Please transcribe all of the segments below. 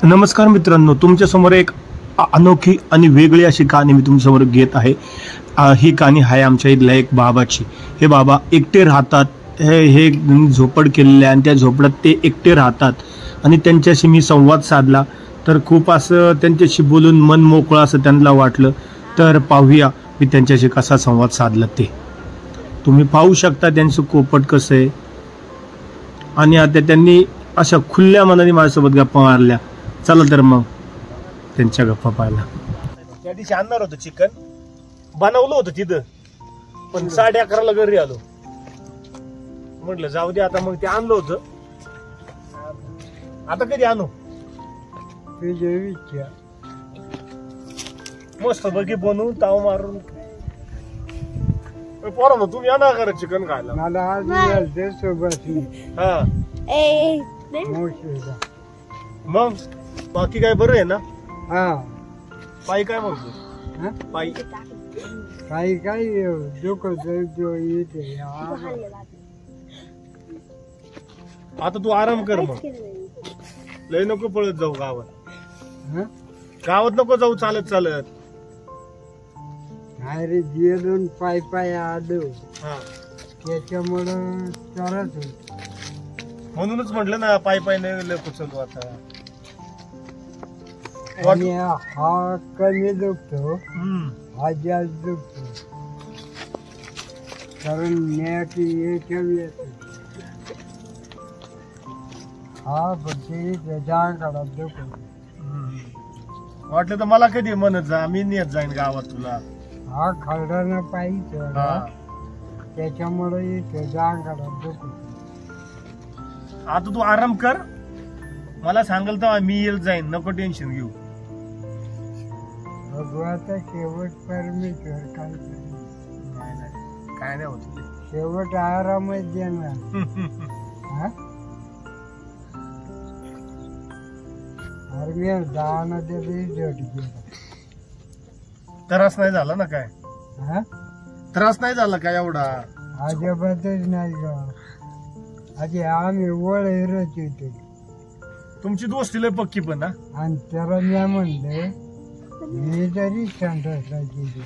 नमस्कार मित्रांनो, तुमच्यासमोर एक अनोखी आणि वेगळी अशी कहाणी मी तुमच्यासमोर घेत आहे। ही कहाणी आहे आमच्या इथल्या एक बाबाची। हे बाबा एकटे राहतात, हे झोपड केलेले आणि त्या झोपड्यात ते एकटे राहतात आणि त्यांच्याशी मी संवाद साधला तर खूप असं त्यांच्याशी बोलून मन मोकळं असं त्यांना वाटलं। तर पाहूया मी त्यांच्याशी कसा संवाद साधला ते। तुम्ही पाहू शकता त्यांचं कोपट कसं आहे आणि आता त्यांनी अशा खुल्या मनाने माझ्यासोबत गप्पा मारल्या। चला तर मग त्यांच्या गप्पा पाहायला। त्या दिवशी आणणार होतं चिकन, बनवलं होतं तिथं, पण 11:30ला घरी आलो। म्हटलं जाऊ दे आता, मग ते आणलं होतं। आता कधी आणू? मस्त बघी बनवून ताव मारून। पोरांनो तुम्ही या ना घरात चिकन खायला। मला आज सोबत हा मग बाकी काय बरं आहे ना? हा पायी काय म्हणतो? पायी काही काही आता तू आराम कर, मग लय नको पळत जाऊ गावात। गावात नको जाऊ चालत चालत। अरे गेलो पाय पाय आलो, त्याच्यामुळं चालत होत। म्हणूनच म्हटलं ना पाय पाय नाही लय कुचलतो आता। आणि हा कमी दुखतो, हा जास्त दुखतो, कारण नेट हा पण जाळकाडात दुखतो। वाटलं तर मला कधी म्हणत जा, मी नेत जाईन गावात तुला। हा खरडानं पाहिजे, त्याच्यामुळे जाळकाडात दुखतो। आता तू आराम कर, मला सांगाल तर मी येईल जाईन, नको टेन्शन घेऊ। भगवानचा शेवट परमेश्वर काय नाही होत, शेवट आरामच देणार। त्रास नाही झाला ना? काय त्रास नाही झाला का एवढा? अजिबातच नाही ग। आधी आम्ही ओळ हिरत होते। तुमची दोस्ती लय पक्की पण ना? आणि त्याला मी म्हणले मी जरी संडासला गेली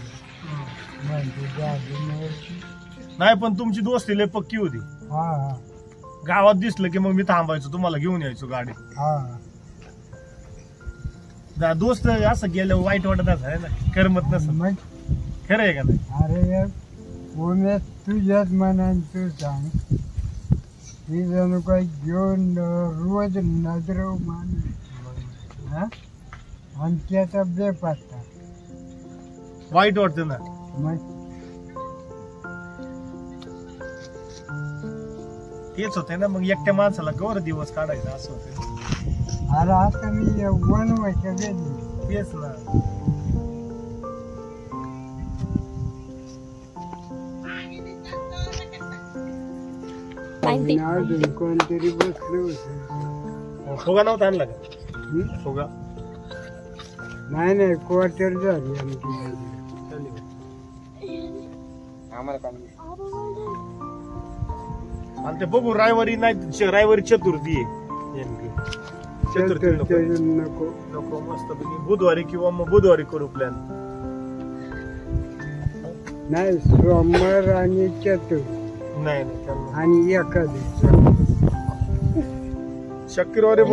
नाही, पण तुमची दोस्ती लय पक्की होती। हा गावात दिसलं की मग मी थांबायचो, तुम्हाला घेऊन यायचो गाडी। दोस्त असं गेलं वाईट वाटत असं ना, करमत नसत। खरं आहे का नाही? अरे उमेश तुझ्याच मनाने तू सांग, ती जणू काही घेऊन रोज नजर मान आणि त्याचा बेपत्ता वाईट वाटत ना। तेच होते ना, मग एकट्या माणसाला गौर दिवस काढायचा असं होतं। अरे आता मी बनवायच्या गेली तेच ना। अजून कोणतरी बसलो होत। फुगा नव्हता आणला का? फुगा नाही क्वार्टर झाली आमची। आणि ते बघू रायवारी नाही, रायवारी चतुर्थी आहे। चतुर्थी नको नको, मस्त बुधवारी किंवा मग बुधवारी करू प्लॅन। नाही, सोमवार आणि चतुर्थ नाही आणि एखादी शक्करवारी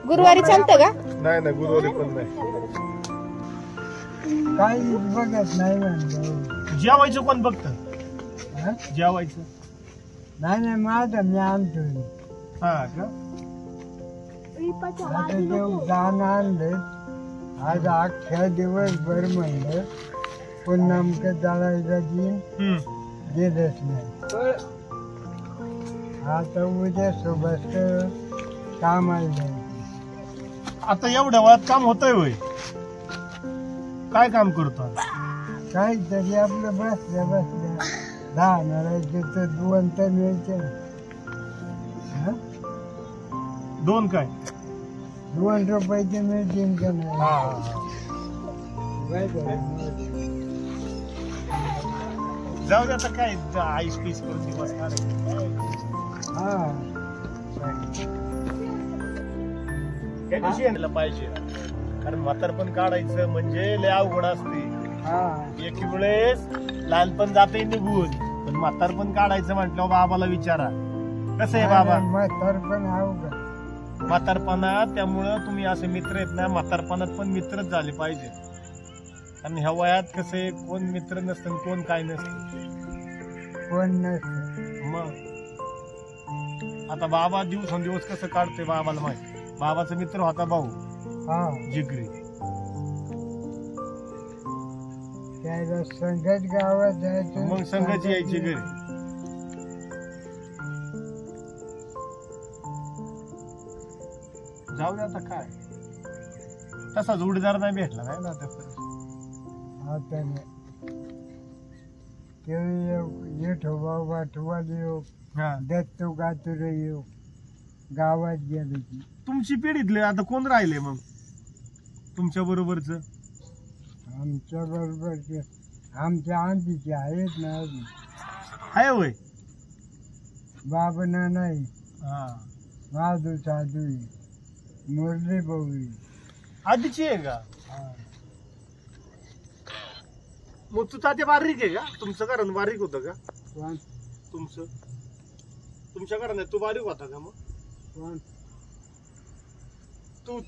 गुरुवारी चालतं का? नाही गुरुवारी पण नाही। काही बघत नाही म्हणलं। जेवायचं कोण बघत? जेवायचं नाही माझं मी आणतो। हा का? आता देऊ जाण आणलं, आज अख्ख्या दिवसभर म्हणलं पण नेमकं जाळायला गेलंच नाही। आता उद्या सोबत कामाला। आता एवढ्या वयात काम होतंय होय? काय काम करतो? काहीतरी आपलं बसल्या 10 नळाचे 2 तर मिळते। 2 काय? 2 रुपयाचे मिळतील का नाही? जाऊ दे आता, काय आईस पीस करून दिवस काढायचे। त्या दिवशी यायला पाहिजे, कारण म्हातारपण काढायचं म्हणजे लय अवघड असते. हा एक वेळेस लहानपण जाते निघून, पण म्हातारपण काढायचं म्हटलं बाबाला विचारा कसं आहे बाबा. म्हातारपण अवघड. म्हातारपणात त्यामुळं तुम्ही असे मित्र आहेत ना, म्हातारपणात पण मित्रच झाले पाहिजे. आणि ह्या वयात कसे कोण मित्र नसतं कोण काय नसतं. कोण नसतं. मग आता बाबा दिवसेंदिवस कसं काढते बाबाला माहिती. बाबाचा मित्र होता भाऊ हा जिगरी. त्याला संगत गावात जायचं, मग संघाची यायची घरी. जाऊ दे आता काय, तसा जोडीदार नाही भेटला नाही ना आता. आता येठोबा वाटवाल येऊ, दत्तू गातुर येऊ, गावात गेलो की. तुमची पिढीतले आता कोण राहिले मग तुमच्या बरोबरच? आमच्या बरोबर आमच्या आंटीचे आहेत ना अजून. आहे होय. बाबना नाही, हा माधू साधू आहे, मुरली भाऊ आहे. आधीची आहे का? मग तू तात्या बारीक आहे का? तुमचं कारण बारीक होतं का? कोण तुमचं तुमच्या घराण्यात तू बारीक होता का? मग कोण तू